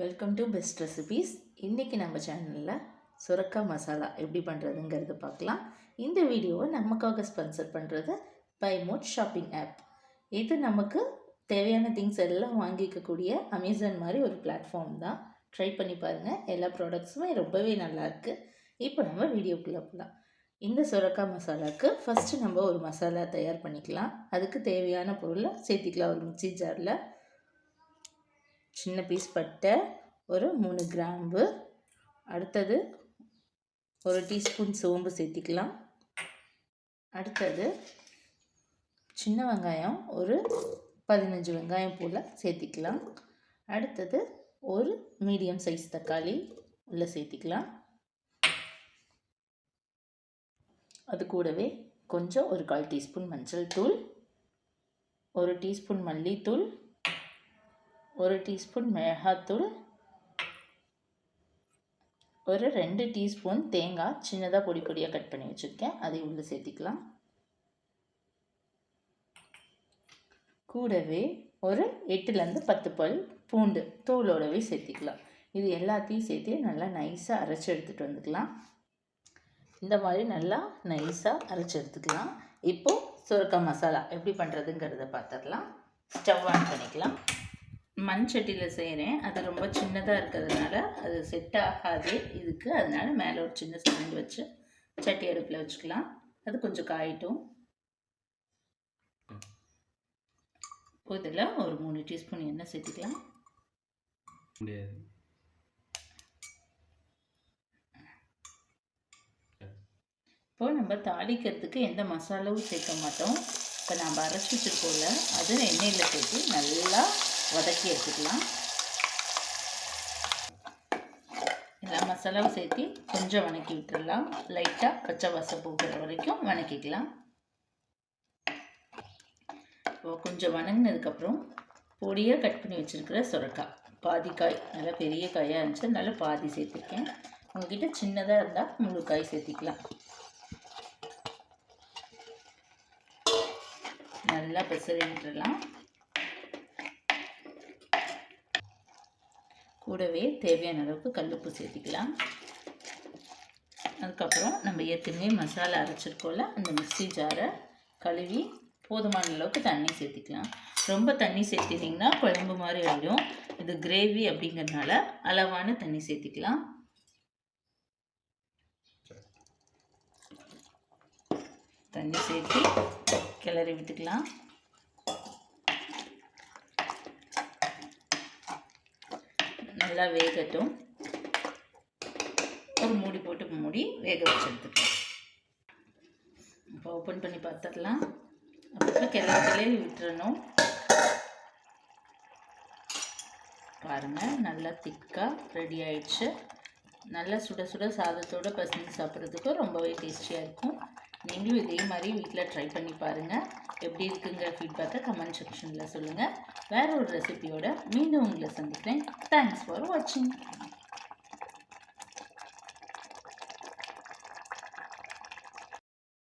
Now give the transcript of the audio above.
Welcome to best recipes. இன்றைக்கி நம்ம சேனலில் சுரக்காய் மசாலா எப்படி பண்ணுறதுங்கிறத பார்க்கலாம். இந்த வீடியோவை நமக்காக ஸ்பான்சர் பண்ணுறது பை மோட் ஷாப்பிங் ஆப். இது நமக்கு தேவையான திங்ஸ் எல்லாம் வாங்கிக்கக்கூடிய அமேசான் மாதிரி ஒரு பிளாட்ஃபார்ம் தான். ட்ரை பண்ணி பாருங்கள். எல்லா ப்ராடக்ட்ஸுமே ரொம்பவே நல்லாயிருக்கு. இப்போ நம்ம வீடியோக்குள்ளே போகலாம். இந்த சுரக்காய் மசாலாவுக்கு ஃபஸ்ட்டு நம்ம ஒரு மசாலா தயார் பண்ணிக்கலாம். அதுக்கு தேவையான பொருளை சேர்த்திக்கலாம். ஒரு மிக்சி ஜாரில் சின்ன பீஸ் பட்டை, ஒரு 3 கிராம்பு, அடுத்தது ஒரு டீஸ்பூன் சோம்பு சேர்த்திக்கலாம். அடுத்தது சின்ன வெங்காயம் ஒரு 15 வெங்காயம் போல் சேர்த்திக்கலாம். அடுத்தது ஒரு மீடியம் சைஸ் தக்காளி உள்ளே சேர்த்திக்கலாம். அது கூடவே கொஞ்சம் ஒரு 1/4 டீஸ்பூன் மஞ்சள் தூள், ஒரு டீஸ்பூன் மல்லித்தூள், ஒரு டீஸ்பூன் மிளகாத்தூள், ஒரு 2 டீஸ்பூன் தேங்காய் சின்னதாக பொடி பொடியாக கட் பண்ணி வச்சுருக்கேன், அதை உள்ளே சேர்த்திக்கலாம். கூடவே ஒரு 8லேருந்து 10 பல் பூண்டு தோலோடவே சேர்த்திக்கலாம். இது எல்லாத்தையும் சேர்த்து நல்லா நைஸாக அரைச்சி எடுத்துகிட்டு வந்துக்கலாம். இந்த மாதிரி நல்லா நைஸாக அரைச்சி எடுத்துக்கலாம். இப்போது சுரக்காய் மசாலா எப்படி பண்ணுறதுங்கிறத பார்த்துடலாம். ஸ்டவ் ஆன் பண்ணிக்கலாம். மண் சட்டியில் செய்கிறேன், அது ரொம்ப சின்னதாக இருக்கிறதுனால அது செட் ஆகாது இதுக்கு. அதனால் மேலே ஒரு சின்ன ஸ்டாண்ட் வச்சு சட்டி அடுப்பில் வச்சுக்கலாம். அது கொஞ்சம் காயிட்டும். இதில் ஒரு 3 டீஸ்பூன் எண்ணெய் சேர்த்துக்கலாம். இப்போ நம்ம தாளிக்கிறதுக்கு எந்த மசாலாவும் சேர்க்க மாட்டோம். இப்போ நம்ம அரைச்சி வச்சுருக்கோம்ல, அது எண்ணெயில் சேர்த்து நல்லா வதக்கி எடுத்துக்கலாம். எல்லா மசாலாவும் சேர்த்து கொஞ்சம் வதக்கி விட்டுடலாம். லைட்டாக பச்சை வாசம் போகிற வரைக்கும் வதக்கிக்கலாம். இப்போ கொஞ்சம் வதங்கினதுக்கப்புறம் பொடியாக கட் பண்ணி வச்சுருக்கிற சுரக்காய் பாதி காய், நல்லா பெரிய காயாக இருந்துச்சு, நல்லா பாதி சேர்த்துருக்கேன். உங்கள்கிட்ட சின்னதாக இருந்தால் முழு காய் சேர்த்திக்கலாம். நல்லா பெசரி விட்டுடலாம். கூடவே தேவையான அளவுக்கு கல்லுப்பு சேர்த்திக்கலாம். அதுக்கப்புறம் நம்ம ஏற்கனவே மசாலா அரைச்சிருக்கோம்ல, அந்த மிக்ஸி ஜாரை கழுவி போதுமான அளவுக்கு தண்ணி சேர்த்திக்கலாம். ரொம்ப தண்ணி சேர்த்திட்டிங்கன்னா குழம்பு மாதிரி ஆகிடும். இது கிரேவி அப்படிங்கிறதுனால அளவான தண்ணி சேர்த்திக்கலாம். தண்ணி சேர்த்து கிளறி விட்டுக்கலாம். நல்லா வேகட்டும். ஒரு மூடி போட்டு மூடி வேக வச்சு எடுத்துக்கலாம். இப்போ ஓப்பன் பண்ணி பார்த்துடலாம். அப்புறம் கிளறி விட்டுறணும். பாருங்கள், நல்லா திக்காக ரெடி ஆயிடுச்சு. நல்லா சுட சுட சாதத்தோடு பசங்க சாப்பிட்றதுக்கு ரொம்பவே டேஸ்டியாக இருக்கும். நீங்களும் இதே மாதிரி வீட்டில் ட்ரை பண்ணி பாருங்கள். எப்படி இருக்குங்கிற ஃபீட்பேக்கை கமெண்ட் செக்ஷனில் சொல்லுங்கள். வேறு ஒரு ரெசிபியோட மீண்டும் உங்களை சந்திக்கிறேன். தேங்க்ஸ் ஃபார் வாட்சிங்.